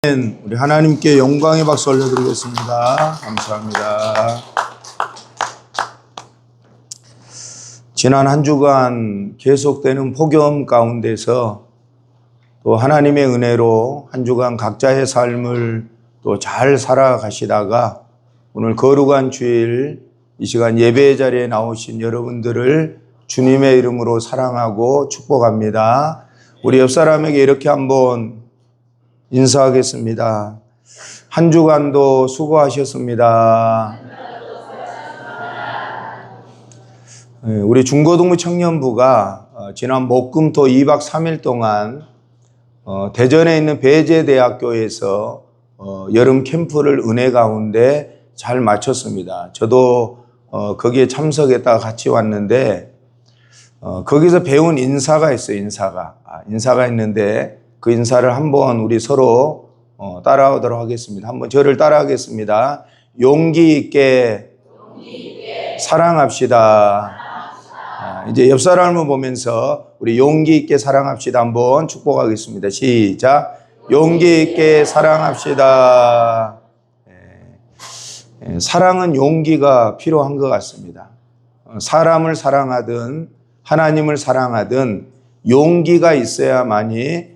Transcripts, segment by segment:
우리 하나님께 영광의 박수 올려드리겠습니다. 감사합니다. 지난 한 주간 계속되는 폭염 가운데서 또 하나님의 은혜로 한 주간 각자의 삶을 또 잘 살아가시다가 오늘 거룩한 주일 이 시간 예배의 자리에 나오신 여러분들을 주님의 이름으로 사랑하고 축복합니다. 우리 옆 사람에게 이렇게 한번 인사하겠습니다. 한 주간도 수고하셨습니다. 우리 중고등부 청년부가 지난 목금토 2박 3일 동안 대전에 있는 배재대학교에서 여름 캠프를 은혜 가운데 잘 마쳤습니다. 저도 거기에 참석했다가 같이 왔는데 거기서 배운 인사가 있어요. 인사가 있는데 그 인사를 한번 우리 서로 따라하도록 하겠습니다. 한번 저를 따라하겠습니다. 용기 있게 사랑합시다. 이제 옆 사람을 보면서 우리 용기 있게 사랑합시다 한번 축복하겠습니다. 시작. 용기 있게 사랑합시다. 사랑은 용기가 필요한 것 같습니다. 사람을 사랑하든 하나님을 사랑하든 용기가 있어야만이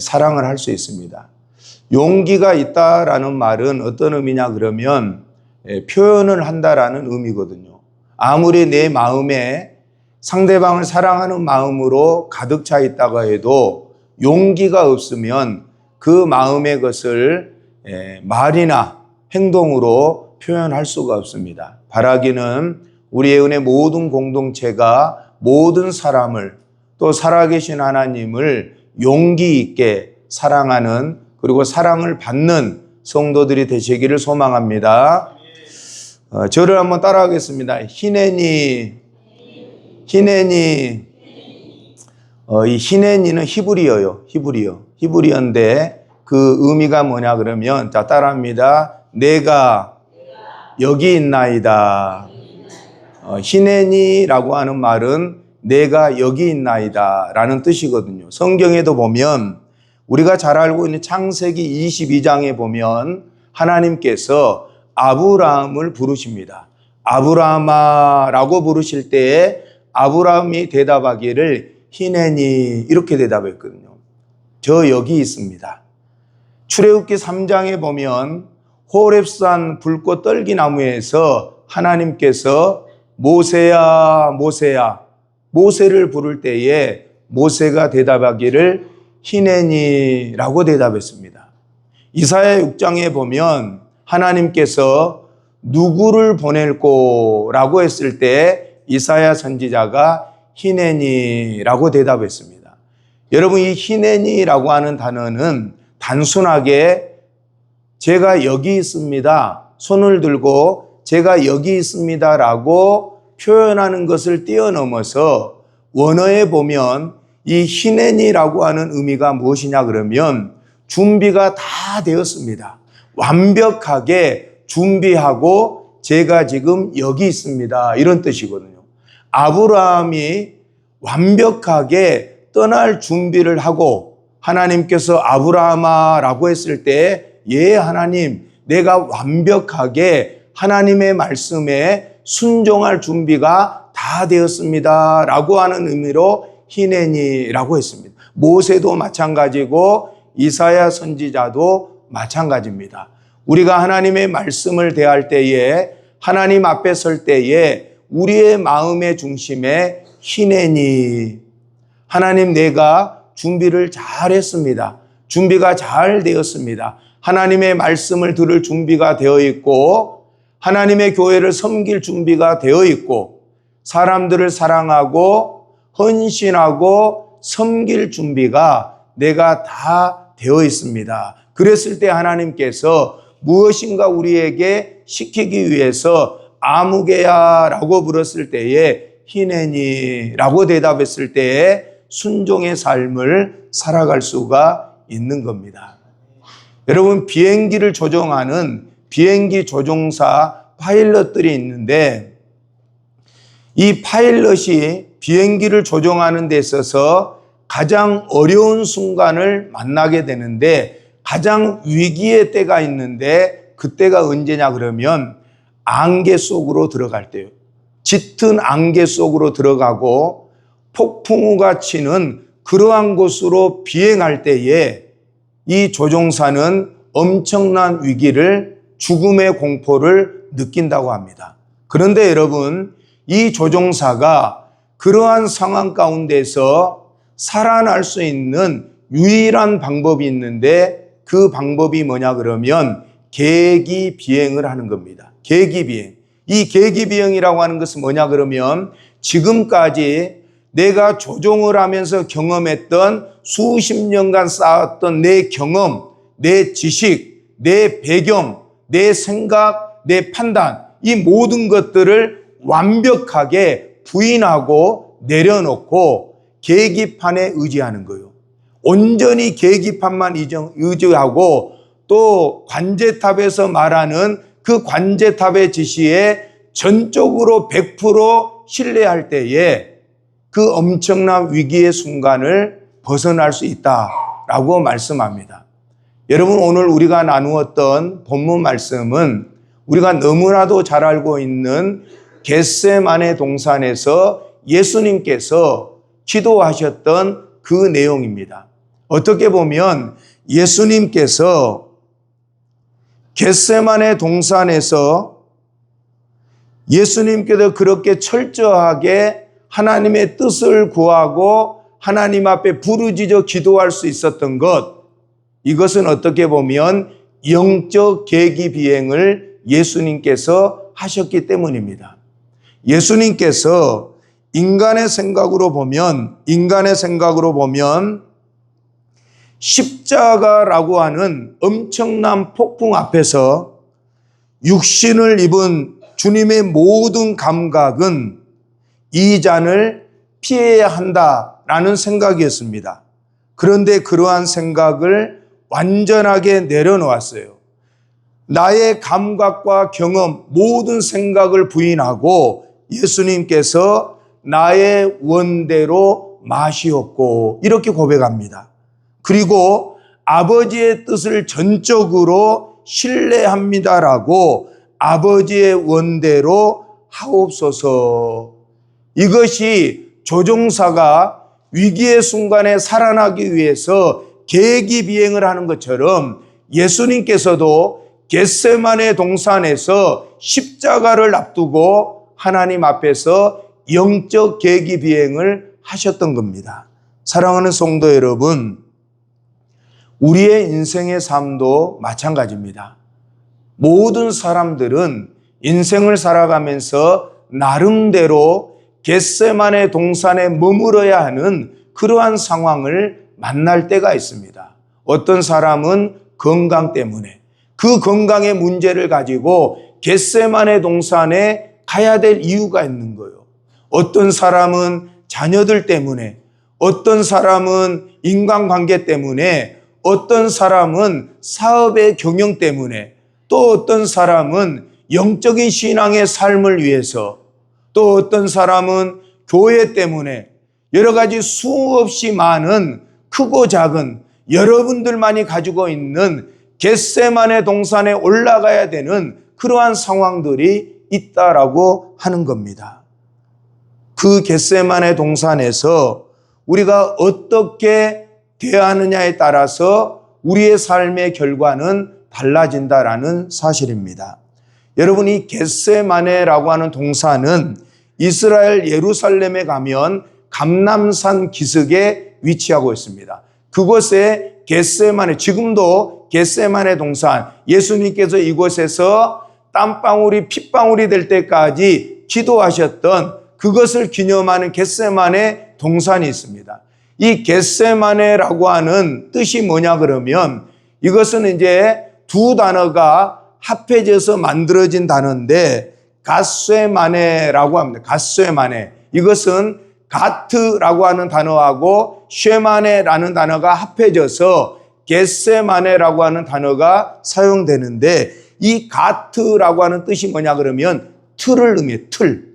사랑을 할 수 있습니다. 용기가 있다라는 말은 어떤 의미냐 그러면 표현을 한다라는 의미거든요. 아무리 내 마음에 상대방을 사랑하는 마음으로 가득 차 있다고 해도 용기가 없으면 그 마음의 것을 말이나 행동으로 표현할 수가 없습니다. 바라기는 우리의 은혜 모든 공동체가 모든 사람을 또 살아계신 하나님을 용기 있게 사랑하는 그리고 사랑을 받는 성도들이 되시기를 소망합니다. 저를 한번 따라하겠습니다. 히네니. 이 히네니는 히브리어인데 그 의미가 뭐냐 그러면 자 따라합니다. 내가 여기 있나이다. 히네니라고 하는 말은 내가 여기 있나이다 라는 뜻이거든요. 성경에도 보면 우리가 잘 알고 있는 창세기 22장에 보면 하나님께서 아브라함을 부르십니다. 아브라함아라고 부르실 때에 아브라함이 대답하기를 히네니 이렇게 대답했거든요. 저 여기 있습니다. 출애굽기 3장에 보면 호렙산 불꽃 떨기나무에서 하나님께서 모세야 모세를 부를 때에 모세가 대답하기를 히네니라고 대답했습니다. 이사야 6장에 보면 하나님께서 누구를 보낼꼬라고 했을 때 이사야 선지자가 히네니라고 대답했습니다. 여러분 이 히네니라고 하는 단어는 단순하게 제가 여기 있습니다. 손을 들고 제가 여기 있습니다라고 표현하는 것을 뛰어넘어서 원어에 보면 이 히네니라고 하는 의미가 무엇이냐 그러면 준비가 다 되었습니다. 완벽하게 준비하고 제가 지금 여기 있습니다. 이런 뜻이거든요. 아브라함이 완벽하게 떠날 준비를 하고 하나님께서 아브라함아라고 했을 때 예 하나님 내가 완벽하게 하나님의 말씀에 순종할 준비가 다 되었습니다 라고 하는 의미로 히네니라고 했습니다. 모세도 마찬가지고 이사야 선지자도 마찬가지입니다. 우리가 하나님의 말씀을 대할 때에 하나님 앞에 설 때에 우리의 마음의 중심에 히네니 하나님 내가 준비를 잘 했습니다. 준비가 잘 되었습니다. 하나님의 말씀을 들을 준비가 되어 있고 하나님의 교회를 섬길 준비가 되어 있고 사람들을 사랑하고 헌신하고 섬길 준비가 내가 다 되어 있습니다. 그랬을 때 하나님께서 무엇인가 우리에게 시키기 위해서 아무개야라고 불렀을 때에 히네니라고 대답했을 때에 순종의 삶을 살아갈 수가 있는 겁니다. 여러분 비행기를 조종하는 비행기 조종사 파일럿들이 있는데 이 파일럿이 비행기를 조종하는 데 있어서 가장 어려운 순간을 만나게 되는데 가장 위기의 때가 있는데 그때가 언제냐 그러면 안개 속으로 들어갈 때요. 짙은 안개 속으로 들어가고 폭풍우가 치는 그러한 곳으로 비행할 때에 이 조종사는 엄청난 위기를, 죽음의 공포를 느낀다고 합니다. 그런데 여러분, 이 조종사가 그러한 상황 가운데서 살아날 수 있는 유일한 방법이 있는데 그 방법이 뭐냐 그러면 계기 비행을 하는 겁니다. 계기 비행. 이 계기 비행이라고 하는 것은 뭐냐 그러면 지금까지 내가 조종을 하면서 경험했던 수십 년간 쌓았던 내 경험, 내 지식, 내 배경, 내 생각, 내 판단, 이 모든 것들을 완벽하게 부인하고 내려놓고 계기판에 의지하는 거예요. 온전히 계기판만 의지하고 또 관제탑에서 말하는 그 관제탑의 지시에 전적으로 100% 신뢰할 때에 그 엄청난 위기의 순간을 벗어날 수 있다라고 말씀합니다. 여러분, 오늘 우리가 나누었던 본문 말씀은 우리가 너무나도 잘 알고 있는 겟세마네 동산에서 예수님께서 기도하셨던 그 내용입니다. 어떻게 보면 예수님께서 겟세마네 동산에서 예수님께서 그렇게 철저하게 하나님의 뜻을 구하고 하나님 앞에 부르짖어 기도할 수 있었던 것, 이것은 어떻게 보면 영적 계기 비행을 예수님께서 하셨기 때문입니다. 예수님께서 인간의 생각으로 보면 십자가라고 하는 엄청난 폭풍 앞에서 육신을 입은 주님의 모든 감각은 이 잔을 피해야 한다라는 생각이었습니다. 그런데 그러한 생각을 완전하게 내려놓았어요. 나의 감각과 경험, 모든 생각을 부인하고 예수님께서 나의 원대로 마시옵고 이렇게 고백합니다. 그리고 아버지의 뜻을 전적으로 신뢰합니다라고 아버지의 원대로 하옵소서. 이것이 조종사가 위기의 순간에 살아나기 위해서 계기 비행을 하는 것처럼 예수님께서도 겟세마네 동산에서 십자가를 앞두고 하나님 앞에서 영적 계기 비행을 하셨던 겁니다. 사랑하는 성도 여러분, 우리의 인생의 삶도 마찬가지입니다. 모든 사람들은 인생을 살아가면서 나름대로 겟세마네 동산에 머물어야 하는 그러한 상황을 만날 때가 있습니다. 어떤 사람은 건강 때문에 그 건강의 문제를 가지고 겟세마네 동산에 가야 될 이유가 있는 거예요. 어떤 사람은 자녀들 때문에, 어떤 사람은 인간관계 때문에, 어떤 사람은 사업의 경영 때문에, 또 어떤 사람은 영적인 신앙의 삶을 위해서, 또 어떤 사람은 교회 때문에 여러 가지 수없이 많은 크고 작은 여러분들만이 가지고 있는 겟세마네 동산에 올라가야 되는 그러한 상황들이 있다라고 하는 겁니다. 그 겟세마네 동산에서 우리가 어떻게 대하느냐에 따라서 우리의 삶의 결과는 달라진다라는 사실입니다. 여러분, 이 겟세마네라고 하는 동산은 이스라엘 예루살렘에 가면 감람산 기슭에 위치하고 있습니다. 그곳에 겟세마네, 지금도 겟세마네 동산, 예수님께서 이곳에서 땀방울이 핏방울이 될 때까지 기도하셨던 그것을 기념하는 겟세마네 동산이 있습니다. 이 겟세마네라고 하는 뜻이 뭐냐 그러면 이것은 이제 두 단어가 합해져서 만들어진 단어인데 갓세마네라고 합니다. 갓세마네. 이것은 가트라고 하는 단어하고 쉐마네라는 단어가 합해져서 겟세마네라고 하는 단어가 사용되는데 이 가트라고 하는 뜻이 뭐냐 그러면 틀을 의미해요. 틀.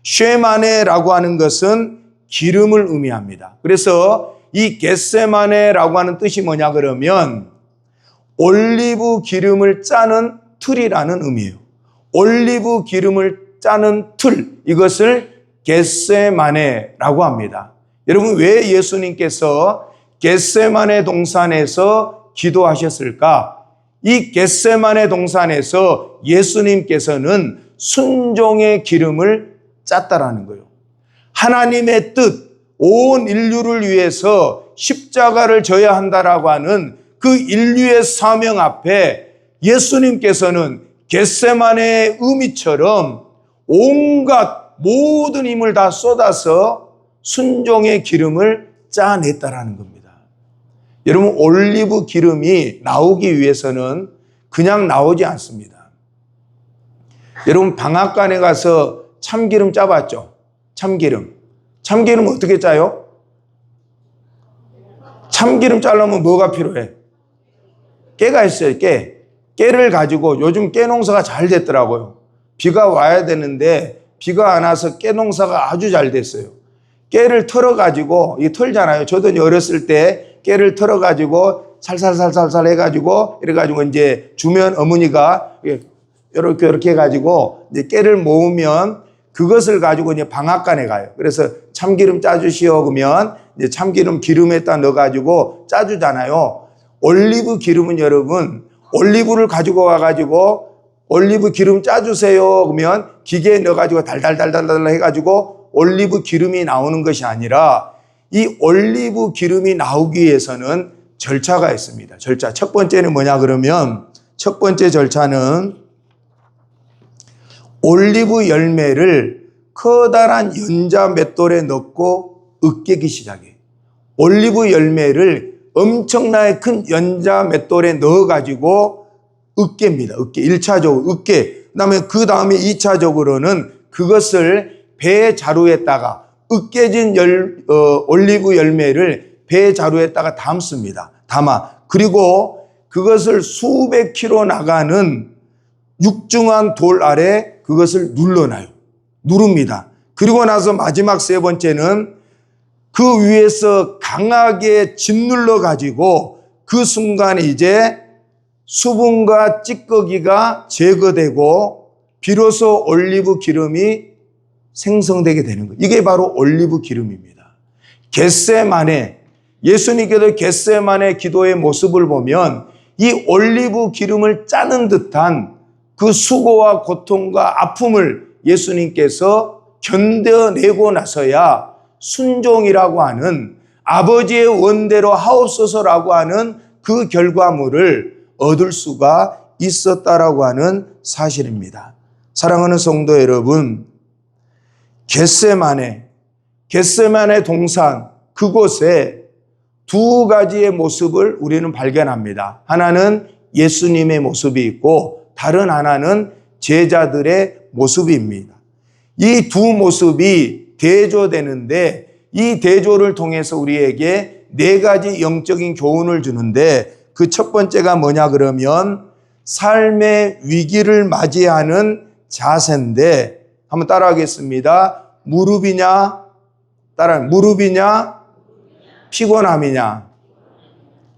쉐마네라고 하는 것은 기름을 의미합니다. 그래서 이 겟세마네라고 하는 뜻이 뭐냐 그러면 올리브 기름을 짜는 틀이라는 의미예요. 올리브 기름을 짜는 틀, 이것을 겟세마네라고 합니다. 여러분, 왜 예수님께서 겟세마네 동산에서 기도하셨을까? 이 겟세마네 동산에서 예수님께서는 순종의 기름을 짰다라는 거예요. 하나님의 뜻, 온 인류를 위해서 십자가를 져야 한다라고 하는 그 인류의 사명 앞에 예수님께서는 겟세마네의 의미처럼 온갖 모든 힘을 다 쏟아서 순종의 기름을 짜냈다라는 겁니다. 여러분, 올리브 기름이 나오기 위해서는 그냥 나오지 않습니다. 여러분, 방앗간에 가서 참기름 짜봤죠? 참기름 어떻게 짜요? 참기름 짜려면 뭐가 필요해? 깨가 있어요. 깨를 가지고, 요즘 깨 농사가 잘 됐더라고요. 비가 와야 되는데 비가 안 와서 깨 농사가 아주 잘 됐어요. 깨를 털어가지고, 이 털잖아요. 저도 어렸을 때 깨를 털어가지고 살살살살 해가지고, 이래가지고 이제 주면 어머니가 이렇게 해가지고 이제 깨를 모으면 그것을 가지고 이제 방앗간에 가요. 그래서 참기름 짜주시오 그러면 이제 참기름 기름에다 넣어가지고 짜주잖아요. 올리브 기름은 여러분, 올리브를 가지고 와가지고 올리브 기름 짜주세요 그러면 기계에 넣어가지고 달달달달 해가지고 올리브 기름이 나오는 것이 아니라, 이 올리브 기름이 나오기 위해서는 절차가 있습니다. 절차. 첫 번째는 뭐냐 그러면, 첫 번째 절차는 올리브 열매를 커다란 연자 맷돌에 넣고 으깨기 시작해요. 올리브 열매를 엄청나게 큰 연자 맷돌에 넣어가지고 으깹니다. 1차적으로 으깨. 그 다음에 2차적으로는 그것을 배 자루에다가 으깨진 올리브 열매를 배 자루에다가 담습니다. 그리고 그것을 수백 킬로 나가는 육중한 돌 아래 그것을 누릅니다. 그리고 나서 마지막 세 번째는 그 위에서 강하게 짓눌러 가지고 그 순간에 이제 수분과 찌꺼기가 제거되고 비로소 올리브 기름이 생성되게 되는 거예요. 이게 바로 올리브 기름입니다. 겟세마네, 예수님께서 겟세마네 기도의 모습을 보면 이 올리브 기름을 짜는 듯한 그 수고와 고통과 아픔을 예수님께서 견뎌내고 나서야 순종이라고 하는, 아버지의 원대로 하옵소서라고 하는 그 결과물을 얻을 수가 있었다라고 하는 사실입니다. 사랑하는 성도 여러분, 겟세마네 동산, 그곳에 두 가지의 모습을 우리는 발견합니다. 하나는 예수님의 모습이 있고 다른 하나는 제자들의 모습입니다. 이 두 모습이 대조되는데, 이 대조를 통해서 우리에게 네 가지 영적인 교훈을 주는데, 그 첫 번째가 뭐냐 그러면 삶의 위기를 맞이하는 자세인데, 한번 따라하겠습니다. 무릎이냐 피곤함이냐,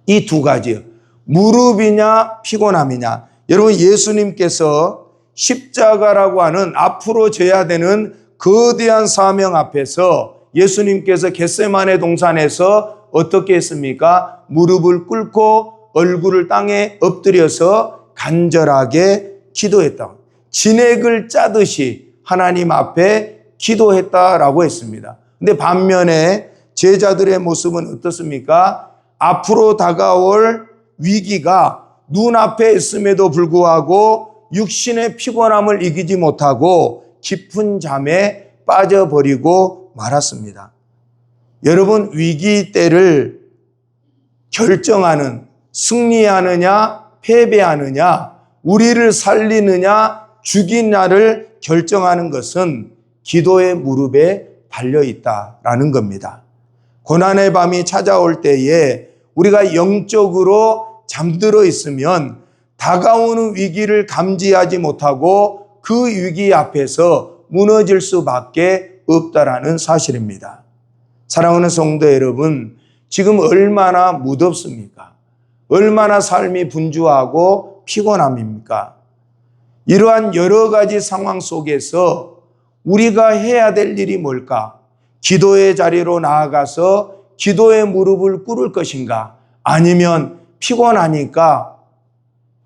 이 두 가지요. 무릎이냐 피곤함이냐. 여러분, 예수님께서 십자가라고 하는 앞으로 져야 되는 거대한 사명 앞에서 예수님께서 겟세마네 동산에서 어떻게 했습니까? 무릎을 꿇고 얼굴을 땅에 엎드려서 간절하게 기도했다. 진액을 짜듯이 하나님 앞에 기도했다라고 했습니다. 근데 반면에 제자들의 모습은 어떻습니까? 앞으로 다가올 위기가 눈앞에 있음에도 불구하고 육신의 피곤함을 이기지 못하고 깊은 잠에 빠져버리고 말았습니다. 여러분, 위기 때를 결정하는, 승리하느냐 패배하느냐, 우리를 살리느냐 죽이느냐를 결정하는 것은 기도의 무릎에 달려있다라는 겁니다. 고난의 밤이 찾아올 때에 우리가 영적으로 잠들어 있으면 다가오는 위기를 감지하지 못하고 그 위기 앞에서 무너질 수밖에 없다라는 사실입니다. 사랑하는 성도 여러분, 지금 얼마나 무덥습니까? 얼마나 삶이 분주하고 피곤함입니까? 이러한 여러 가지 상황 속에서 우리가 해야 될 일이 뭘까? 기도의 자리로 나아가서 기도의 무릎을 꿇을 것인가? 아니면 피곤하니까,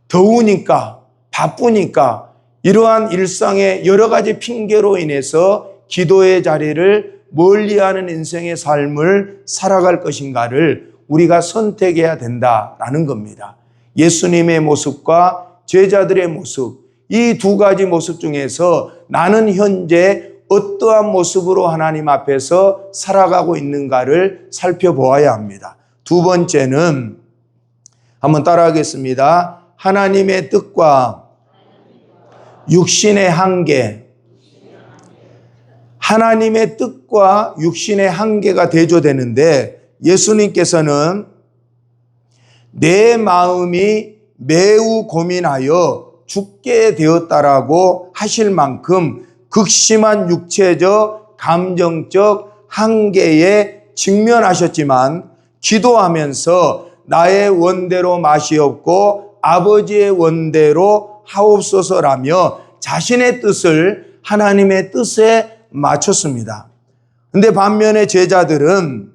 더우니까, 바쁘니까 이러한 일상의 여러 가지 핑계로 인해서 기도의 자리를 멀리하는 인생의 삶을 살아갈 것인가를 우리가 선택해야 된다라는 겁니다. 예수님의 모습과 제자들의 모습, 이 두 가지 모습 중에서 나는 현재 어떠한 모습으로 하나님 앞에서 살아가고 있는가를 살펴보아야 합니다. 두 번째는 한번 따라하겠습니다. 하나님의 뜻과 육신의 한계. 하나님의 뜻과 육신의 한계가 대조되는데 예수님께서는 내 마음이 매우 고민하여 죽게 되었다라고 하실 만큼 극심한 육체적, 감정적 한계에 직면하셨지만 기도하면서 나의 원대로 맛이 없고 아버지의 원대로 하옵소서라며 자신의 뜻을 하나님의 뜻에 맞췄습니다. 근데 반면에 제자들은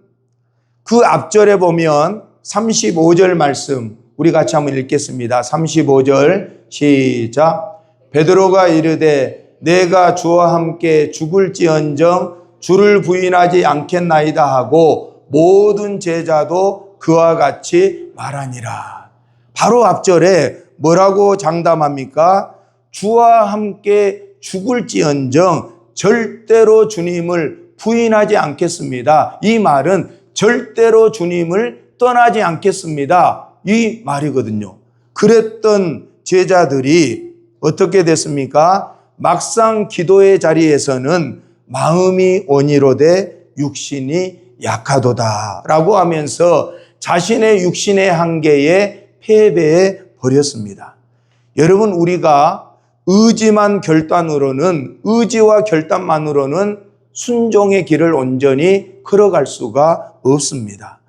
그 앞절에 보면 35절 말씀 우리 같이 한번 읽겠습니다. 35절 시작. 베드로가 이르되 내가 주와 함께 죽을지언정 주를 부인하지 않겠나이다 하고 모든 제자도 그와 같이 말하니라. 바로 앞절에 뭐라고 장담합니까? 주와 함께 죽을지언정 절대로 주님을 부인하지 않겠습니다. 이 말은 절대로 주님을 떠나지 않겠습니다. 이 말이거든요. 그랬던 제자들이 어떻게 됐습니까? 막상 기도의 자리에서는 마음이 온이로되 육신이 약하도다 라고 하면서 자신의 육신의 한계에 패배해 버렸습니다. 여러분, 우리가 의지와 결단만으로는 순종의 길을 온전히 걸어갈 수가 없습니다.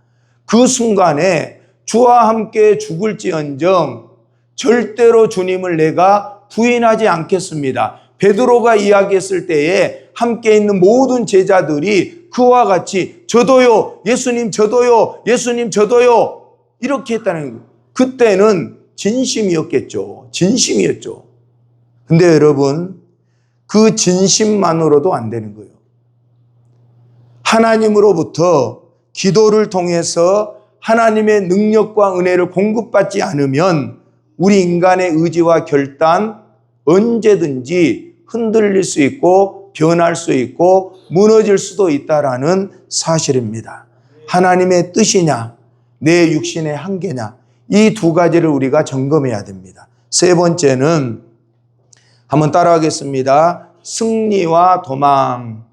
그 순간에 주와 함께 죽을지언정 절대로 주님을 내가 부인하지 않겠습니다. 베드로가 이야기했을 때에 함께 있는 모든 제자들이 그와 같이 저도요, 예수님 저도요, 예수님 저도요 이렇게 했다는 거예요. 그때는 진심이었겠죠. 진심이었죠. 근데 여러분, 그 진심만으로도 안 되는 거예요. 하나님으로부터 기도를 통해서 하나님의 능력과 은혜를 공급받지 않으면 우리 인간의 의지와 결단 언제든지 흔들릴 수 있고 변할 수 있고 무너질 수도 있다라는 사실입니다. 하나님의 뜻이냐, 내 육신의 한계냐, 이 두 가지를 우리가 점검해야 됩니다. 세 번째는 한번 따라하겠습니다. 승리와 도망.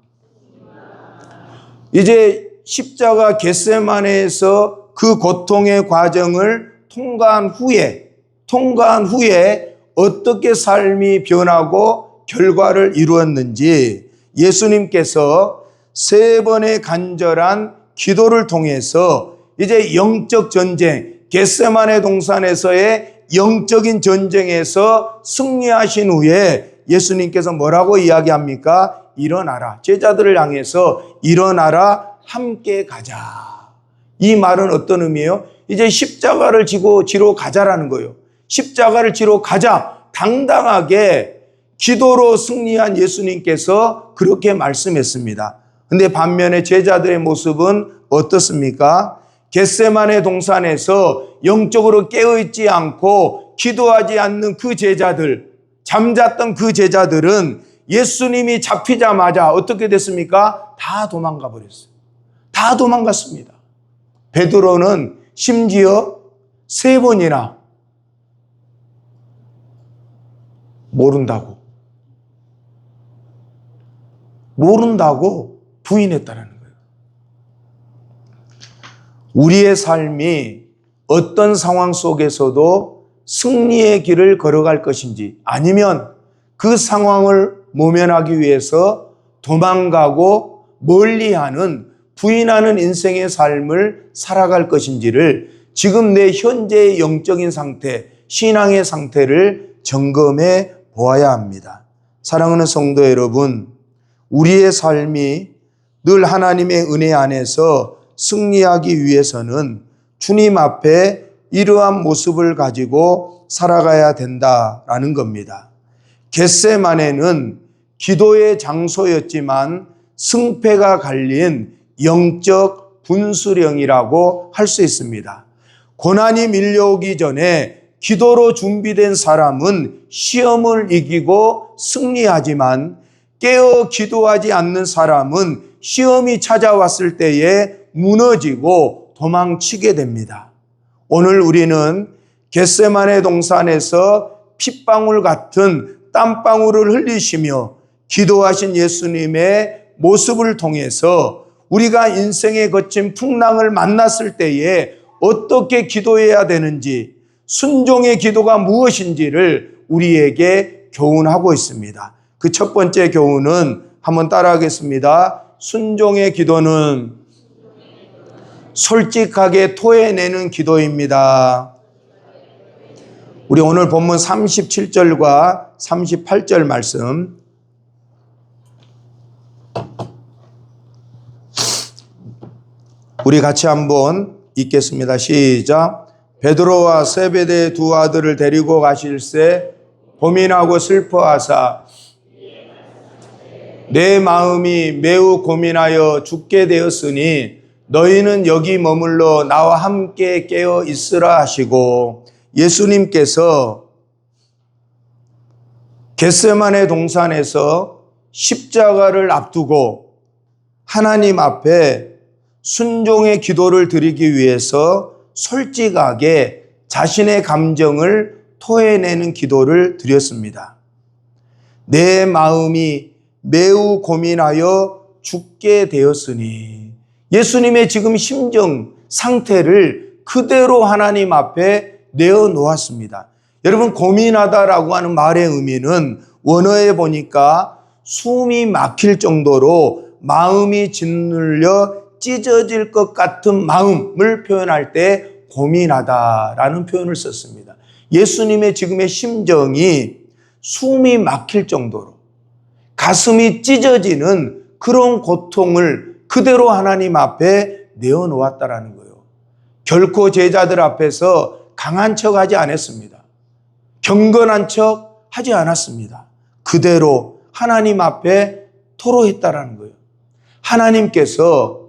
이제 십자가 겟세마네에서 그 고통의 과정을 통과한 후에 어떻게 삶이 변하고 결과를 이루었는지 예수님께서 3번의 간절한 기도를 통해서 이제 영적 전쟁, 겟세마네 동산에서의 영적인 전쟁에서 승리하신 후에 예수님께서 뭐라고 이야기합니까? 일어나라. 제자들을 향해서 일어나라, 함께 가자. 이 말은 어떤 의미예요? 이제 십자가를 지러 가자라는 거예요. 십자가를 지러 가자. 당당하게 기도로 승리한 예수님께서 그렇게 말씀했습니다. 근데 반면에 제자들의 모습은 어떻습니까? 겟세마네 동산에서 영적으로 깨어있지 않고 기도하지 않는 그 제자들, 잠잤던 그 제자들은 예수님이 잡히자마자 어떻게 됐습니까? 다 도망가 버렸어요. 다 도망갔습니다. 베드로는 심지어 3번이나 모른다고 부인했다는 거예요. 우리의 삶이 어떤 상황 속에서도 승리의 길을 걸어갈 것인지 아니면 그 상황을 모면하기 위해서 도망가고 멀리하는 부인하는 인생의 삶을 살아갈 것인지를 지금 내 현재의 영적인 상태, 신앙의 상태를 점검해 보아야 합니다. 사랑하는 성도 여러분, 우리의 삶이 늘 하나님의 은혜 안에서 승리하기 위해서는 주님 앞에 이러한 모습을 가지고 살아가야 된다라는 겁니다. 겟세마네는 기도의 장소였지만 승패가 갈린 영적 분수령이라고 할 수 있습니다. 고난이 밀려오기 전에 기도로 준비된 사람은 시험을 이기고 승리하지만 깨어 기도하지 않는 사람은 시험이 찾아왔을 때에 무너지고 도망치게 됩니다. 오늘 우리는 겟세마네 동산에서 핏방울 같은 땀방울을 흘리시며 기도하신 예수님의 모습을 통해서 우리가 인생의 거친 풍랑을 만났을 때에 어떻게 기도해야 되는지, 순종의 기도가 무엇인지를 우리에게 교훈하고 있습니다. 그 첫 번째 교훈은 한번 따라하겠습니다. 순종의 기도는 솔직하게 토해내는 기도입니다. 우리 오늘 본문 37절과 38절 말씀, 우리 같이 한번 읽겠습니다. 시작. 베드로와 세베대의 두 아들을 데리고 가실새 고민하고 슬퍼하사 내 마음이 매우 고민하여 죽게 되었으니 너희는 여기 머물러 나와 함께 깨어 있으라 하시고, 예수님께서 겟세마네 동산에서 십자가를 앞두고 하나님 앞에 순종의 기도를 드리기 위해서 솔직하게 자신의 감정을 토해내는 기도를 드렸습니다. 내 마음이 매우 고민하여 죽게 되었으니, 예수님의 지금 심정 상태를 그대로 하나님 앞에 내어놓았습니다. 여러분, 고민하다라고 하는 말의 의미는 원어에 보니까 숨이 막힐 정도로 마음이 짓눌려 찢어질 것 같은 마음을 표현할 때 고민하다라는 표현을 썼습니다. 예수님의 지금의 심정이 숨이 막힐 정도로 가슴이 찢어지는 그런 고통을 그대로 하나님 앞에 내어놓았다라는 거예요. 결코 제자들 앞에서 강한 척 하지 않았습니다. 경건한 척 하지 않았습니다. 그대로 하나님 앞에 토로했다라는 거예요. 하나님께서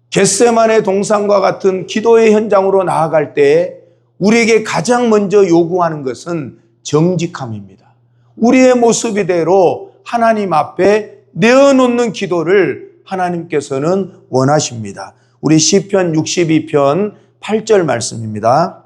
겟세마네 동산과 같은 기도의 현장으로 나아갈 때 우리에게 가장 먼저 요구하는 것은 정직함입니다. 우리의 모습 이대로 하나님 앞에 내어놓는 기도를 하나님께서는 원하십니다. 우리 시편 62편 8절 말씀입니다.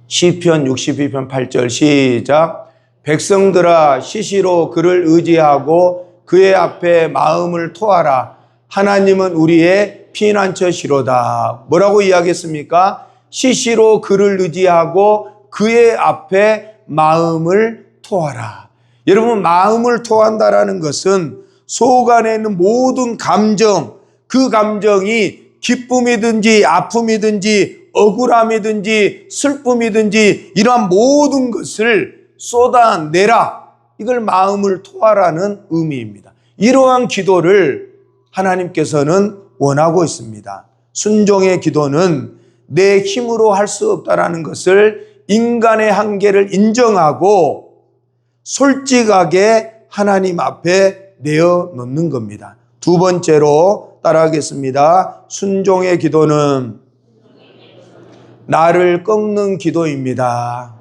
시편 62편 8절 시작. 백성들아 시시로 그를 의지하고 그의 앞에 마음을 토하라. 하나님은 우리의 피난처시로다. 뭐라고 이야기했습니까? 시시로 그를 의지하고 그의 앞에 마음을 토하라. 여러분, 마음을 토한다라는 것은 속 안에 있는 모든 감정, 그 감정이 기쁨이든지 아픔이든지 억울함이든지 슬픔이든지 이러한 모든 것을 쏟아내라. 이걸 마음을 토하라는 의미입니다. 이러한 기도를 하나님께서는 원하고 있습니다. 순종의 기도는 내 힘으로 할 수 없다라는 것을, 인간의 한계를 인정하고 솔직하게 하나님 앞에 내어놓는 겁니다. 두 번째로 따라하겠습니다. 순종의 기도는 나를 꺾는 기도입니다.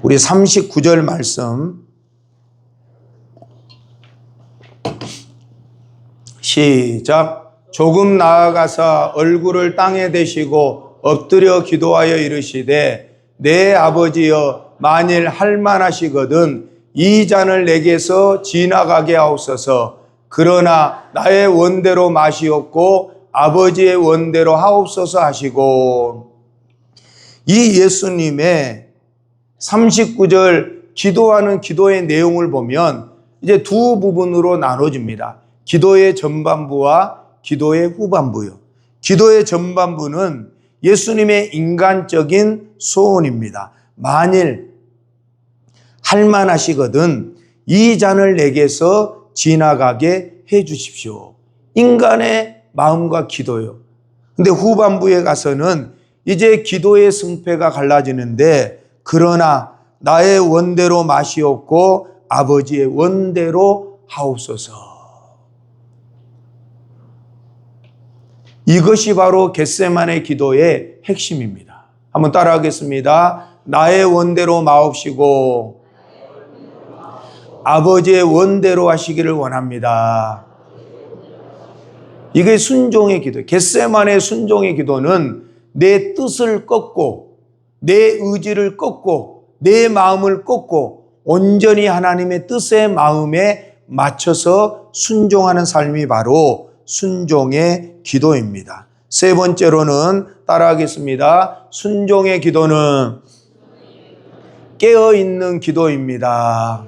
우리 39절 말씀 시작. 조금 나아가서 얼굴을 땅에 대시고 엎드려 기도하여 이르시되 내 아버지여 만일 할만하시거든 이 잔을 내게서 지나가게 하옵소서. 그러나 나의 원대로 마시옵고 아버지의 원대로 하옵소서 하시고, 이 예수님의 39절 기도하는 기도의 내용을 보면 이제 두 부분으로 나눠집니다. 기도의 전반부와 기도의 후반부요. 기도의 전반부는 예수님의 인간적인 소원입니다. 만일 할만하시거든 이 잔을 내게서 지나가게 해 주십시오. 인간의 마음과 기도요. 근데 후반부에 가서는 이제 기도의 승패가 갈라지는데 그러나 나의 원대로 마시옵고 아버지의 원대로 하옵소서. 이것이 바로 겟세마네 기도의 핵심입니다. 한번 따라하겠습니다. 나의 원대로 마옵시고 아버지의 원대로 하시기를 원합니다. 이게 순종의 기도. 겟세마네 순종의 기도는 내 뜻을 꺾고 내 의지를 꺾고 내 마음을 꺾고 온전히 하나님의 뜻의 마음에 맞춰서 순종하는 삶이 바로 순종의 기도입니다. 세 번째로는 따라하겠습니다. 순종의 기도는 깨어있는 기도입니다.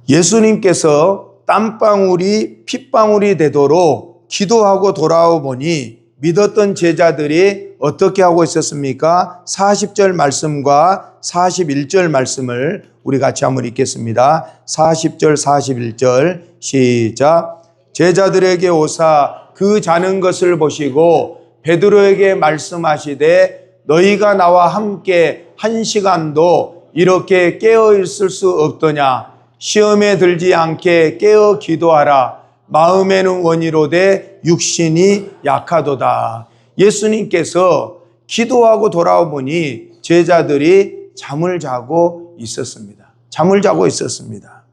예수님께서 땀방울이 핏방울이 되도록 기도하고 돌아오 보니 믿었던 제자들이 어떻게 하고 있었습니까? 40절 말씀과 41절 말씀을 우리 같이 한번 읽겠습니다. 40절 41절 시작. 제자들에게 오사 그 자는 것을 보시고 베드로에게 말씀하시되 너희가 나와 함께 1시간도 이렇게 깨어 있을 수 없더냐. 시험에 들지 않게 깨어 기도하라. 마음에는 원이로되 육신이 약하도다. 예수님께서 기도하고 돌아오 보니 제자들이 잠을 자고 있었습니다. 잠을 자고 있었습니다.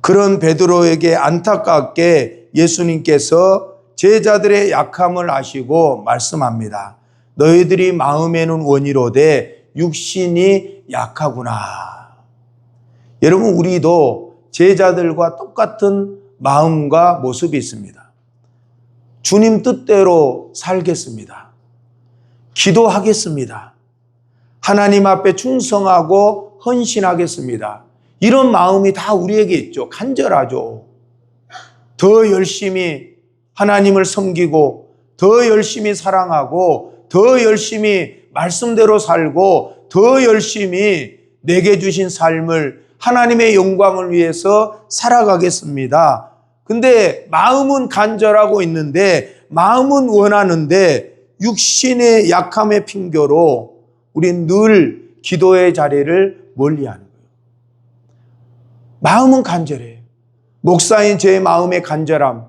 그런 베드로에게 안타깝게 예수님께서 제자들의 약함을 아시고 말씀합니다. 너희들이 마음에는 원이로되 육신이 약하구나. 여러분, 우리도 제자들과 똑같은 마음과 모습이 있습니다. 주님 뜻대로 살겠습니다. 기도하겠습니다. 하나님 앞에 충성하고 헌신하겠습니다. 이런 마음이 다 우리에게 있죠. 간절하죠. 더 열심히 하나님을 섬기고 더 열심히 사랑하고 더 열심히 말씀대로 살고 더 열심히 내게 주신 삶을 하나님의 영광을 위해서 살아가겠습니다. 근데 마음은 간절하고 있는데 마음은 원하는데 육신의 약함의 핑계로 우린 늘 기도의 자리를 멀리하는 거예요. 마음은 간절해요. 목사인 제 마음의 간절함,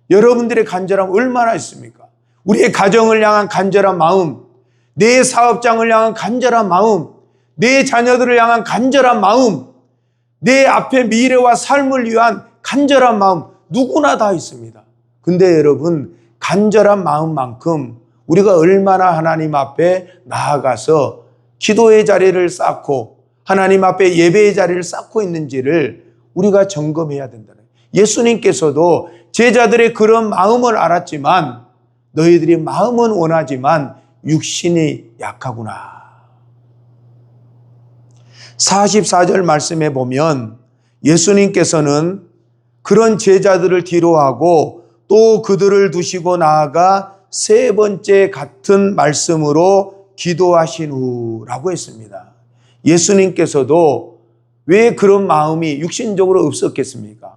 여러분들의 간절함 얼마나 있습니까? 우리의 가정을 향한 간절한 마음, 내 사업장을 향한 간절한 마음, 내 자녀들을 향한 간절한 마음, 내 앞의 미래와 삶을 위한 간절한 마음 누구나 다 있습니다. 근데 여러분, 간절한 마음만큼 우리가 얼마나 하나님 앞에 나아가서 기도의 자리를 쌓고 하나님 앞에 예배의 자리를 쌓고 있는지를 우리가 점검해야 된다는 거예요. 예수님께서도 제자들의 그런 마음을 알았지만 너희들이 마음은 원하지만 육신이 약하구나. 44절 말씀에 보면 예수님께서는 그런 제자들을 뒤로하고 또 그들을 두시고 나아가 세 번째 같은 말씀으로 기도하신 후라고 했습니다. 예수님께서도 왜 그런 마음이 육신적으로 없었겠습니까?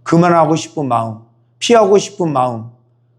그만하고 싶은 마음, 피하고 싶은 마음.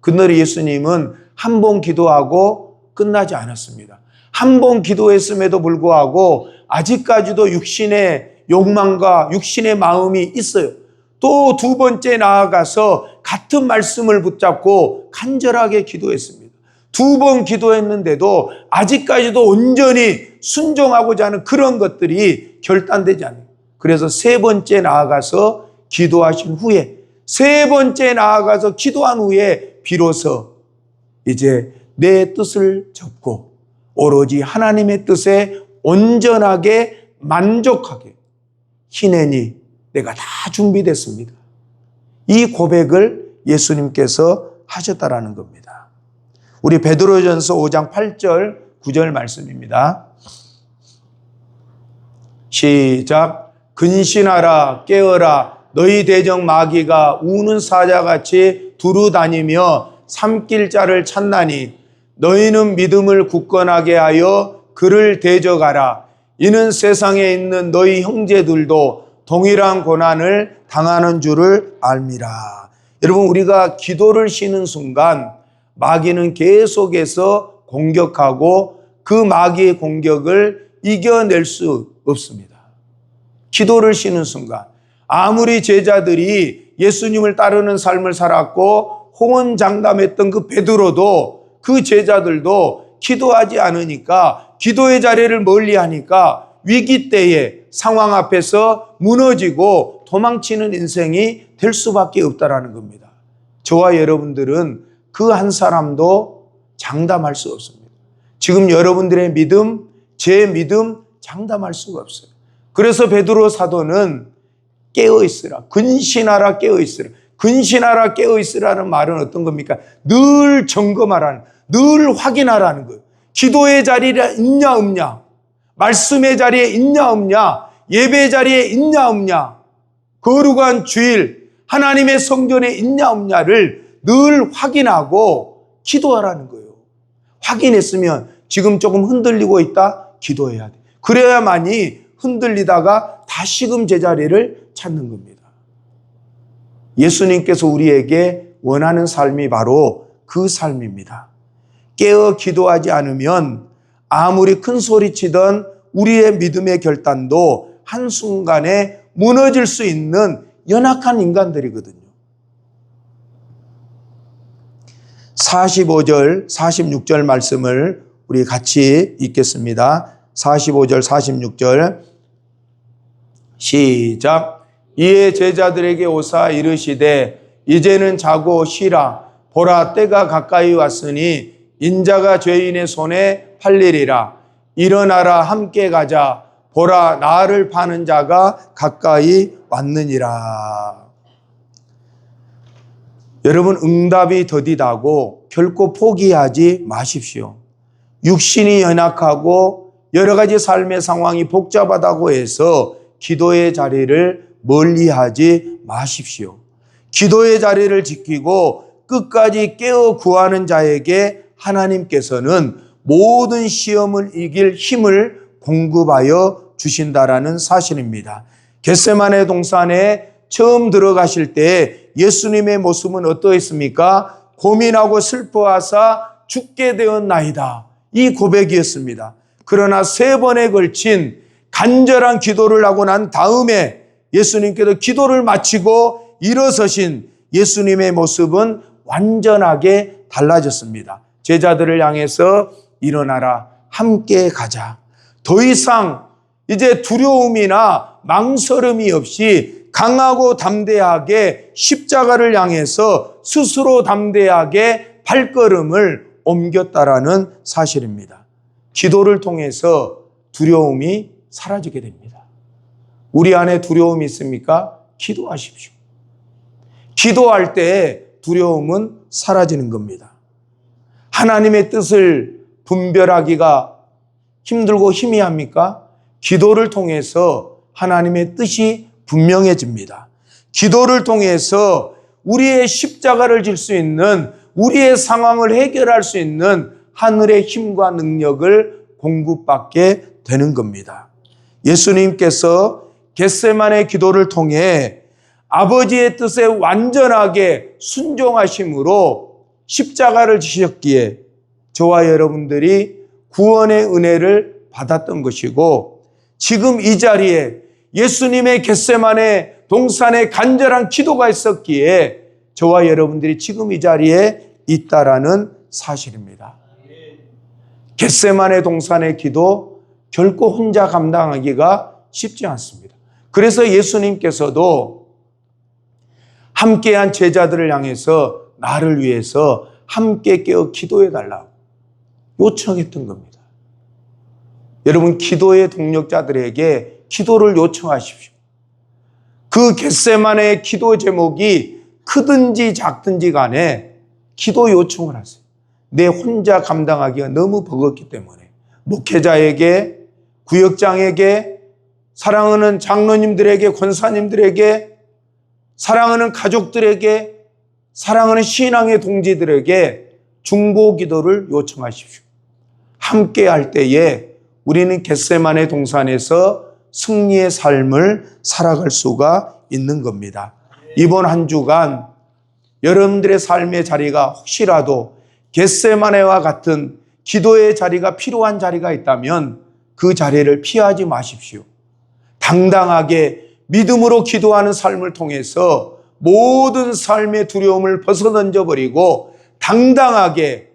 그날의 예수님은 한 번 기도하고 끝나지 않았습니다. 한 번 기도했음에도 불구하고 아직까지도 육신의 욕망과 육신의 마음이 있어요. 또 두 번째 나아가서 같은 말씀을 붙잡고 간절하게 기도했습니다. 두 번 기도했는데도 아직까지도 온전히 순종하고자 하는 그런 것들이 결단되지 않아요. 그래서 세 번째 나아가서 기도하신 후에, 세 번째 나아가서 기도한 후에 비로소 이제 내 뜻을 접고 오로지 하나님의 뜻에 온전하게 만족하게 희내니 내가 다 준비됐습니다. 이 고백을 예수님께서 하셨다라는 겁니다. 우리 베드로전서 5장 8절 9절 말씀입니다. 시작. 근신하라 깨어라 너희 대적 마귀가 우는 사자같이 두루 다니며 삼킬 자를 찾나니 너희는 믿음을 굳건하게 하여 그를 대적하라. 이는 세상에 있는 너희 형제들도 동일한 고난을 당하는 줄을 알미라. 여러분, 우리가 기도를 쉬는 순간 마귀는 계속해서 공격하고 그 마귀의 공격을 이겨낼 수 없습니다. 기도를 쉬는 순간 아무리 제자들이 예수님을 따르는 삶을 살았고 호언장담했던 그 베드로도, 그 제자들도 기도하지 않으니까, 기도의 자리를 멀리하니까 위기 때에 상황 앞에서 무너지고 도망치는 인생이 될 수밖에 없다라는 겁니다. 저와 여러분들은 그 한 사람도 장담할 수 없습니다. 지금 여러분들의 믿음, 제 믿음 장담할 수가 없어요. 그래서 베드로 사도는 깨어있으라, 근신하라, 깨어있으라. 근신하라, 깨어있으라는 말은 어떤 겁니까? 늘 점검하라는, 늘 확인하라는 거예요. 기도의 자리에 있냐 없냐, 말씀의 자리에 있냐 없냐, 예배 자리에 있냐 없냐, 거룩한 주일 하나님의 성전에 있냐 없냐를 늘 확인하고 기도하라는 거예요. 확인했으면 지금 조금 흔들리고 있다, 기도해야 돼. 그래야만이 흔들리다가 다시금 제자리를 찾는 겁니다. 예수님께서 우리에게 원하는 삶이 바로 그 삶입니다. 깨어 기도하지 않으면 아무리 큰 소리치던 우리의 믿음의 결단도 한순간에 무너질 수 있는 연약한 인간들이거든요. 45절, 46절 말씀을 우리 같이 읽겠습니다. 45절, 46절 시작. 이에 제자들에게 오사 이르시되 이제는 자고 쉬라. 보라, 때가 가까이 왔으니 인자가 죄인의 손에 팔리리라. 일어나라, 함께 가자. 보라, 나를 파는 자가 가까이 왔느니라. 여러분, 응답이 더디다고 결코 포기하지 마십시오. 육신이 연약하고 여러 가지 삶의 상황이 복잡하다고 해서 기도의 자리를 멀리하지 마십시오. 기도의 자리를 지키고 끝까지 깨어 구하는 자에게 하나님께서는 모든 시험을 이길 힘을 공급하여 주신다라는 사실입니다. 겟세마네 동산에 처음 들어가실 때 예수님의 모습은 어떠했습니까? 고민하고 슬퍼하사 죽게 되었나이다, 이 고백이었습니다. 그러나 3번에 걸친 간절한 기도를 하고 난 다음에 예수님께서 기도를 마치고 일어서신 예수님의 모습은 완전하게 달라졌습니다. 제자들을 향해서 일어나라, 함께 가자. 더 이상 이제 두려움이나 망설임이 없이 강하고 담대하게 십자가를 향해서 스스로 담대하게 발걸음을 옮겼다라는 사실입니다. 기도를 통해서 두려움이 사라지게 됩니다. 우리 안에 두려움이 있습니까? 기도하십시오. 기도할 때 두려움은 사라지는 겁니다. 하나님의 뜻을 분별하기가 힘들고 희미합니까? 기도를 통해서 하나님의 뜻이 분명해집니다. 기도를 통해서 우리의 십자가를 질 수 있는, 우리의 상황을 해결할 수 있는 하늘의 힘과 능력을 공급받게 되는 겁니다. 예수님께서 겟세마네 기도를 통해 아버지의 뜻에 완전하게 순종하심으로 십자가를 지셨기에 저와 여러분들이 구원의 은혜를 받았던 것이고, 지금 이 자리에 예수님의 겟세마네 동산에 간절한 기도가 있었기에 저와 여러분들이 지금 이 자리에 있다라는 사실입니다. 겟세마네 동산의 기도 결코 혼자 감당하기가 쉽지 않습니다. 그래서 예수님께서도 함께한 제자들을 향해서 나를 위해서 함께 깨어 기도해달라고 요청했던 겁니다. 여러분, 기도의 동력자들에게 기도를 요청하십시오. 그 겟세마네의 기도 제목이 크든지 작든지 간에 기도 요청을 하세요. 내 혼자 감당하기가 너무 버겁기 때문에 목회자에게, 구역장에게, 사랑하는 장로님들에게, 권사님들에게, 사랑하는 가족들에게, 사랑하는 신앙의 동지들에게 중보 기도를 요청하십시오. 함께 할 때에 우리는 겟세마네 동산에서 승리의 삶을 살아갈 수가 있는 겁니다. 이번 한 주간 여러분들의 삶의 자리가 혹시라도 겟세마네와 같은 기도의 자리가 필요한 자리가 있다면 그 자리를 피하지 마십시오. 당당하게 믿음으로 기도하는 삶을 통해서 모든 삶의 두려움을 벗어던져버리고 당당하게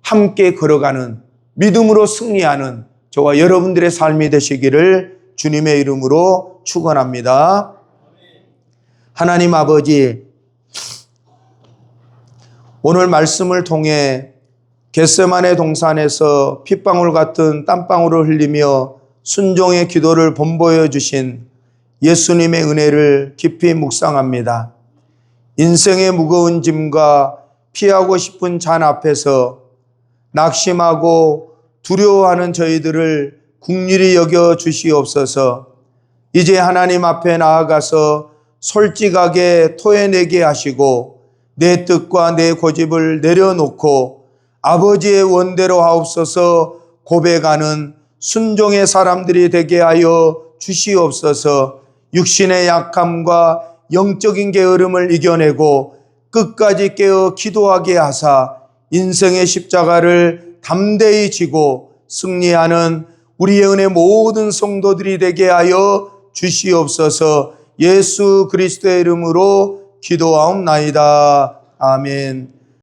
함께 걸어가는 믿음으로 승리하는 저와 여러분들의 삶이 되시기를 주님의 이름으로 축원합니다. 하나님 아버지, 오늘 말씀을 통해 겟세마네 동산에서 핏방울 같은 땀방울을 흘리며 순종의 기도를 본보여 주신 예수님의 은혜를 깊이 묵상합니다. 인생의 무거운 짐과 피하고 싶은 잔 앞에서 낙심하고 두려워하는 저희들을 긍휼히 여겨 주시옵소서. 이제 하나님 앞에 나아가서 솔직하게 토해내게 하시고 내 뜻과 내 고집을 내려놓고 아버지의 원대로 하옵소서 고백하는 순종의 사람들이 되게 하여 주시옵소서. 육신의 약함과 영적인 게으름을 이겨내고 끝까지 깨어 기도하게 하사 인생의 십자가를 담대히 지고 승리하는 우리의 은혜 모든 성도들이 되게 하여 주시옵소서. 예수 그리스도의 이름으로 기도하옵나이다. 아멘.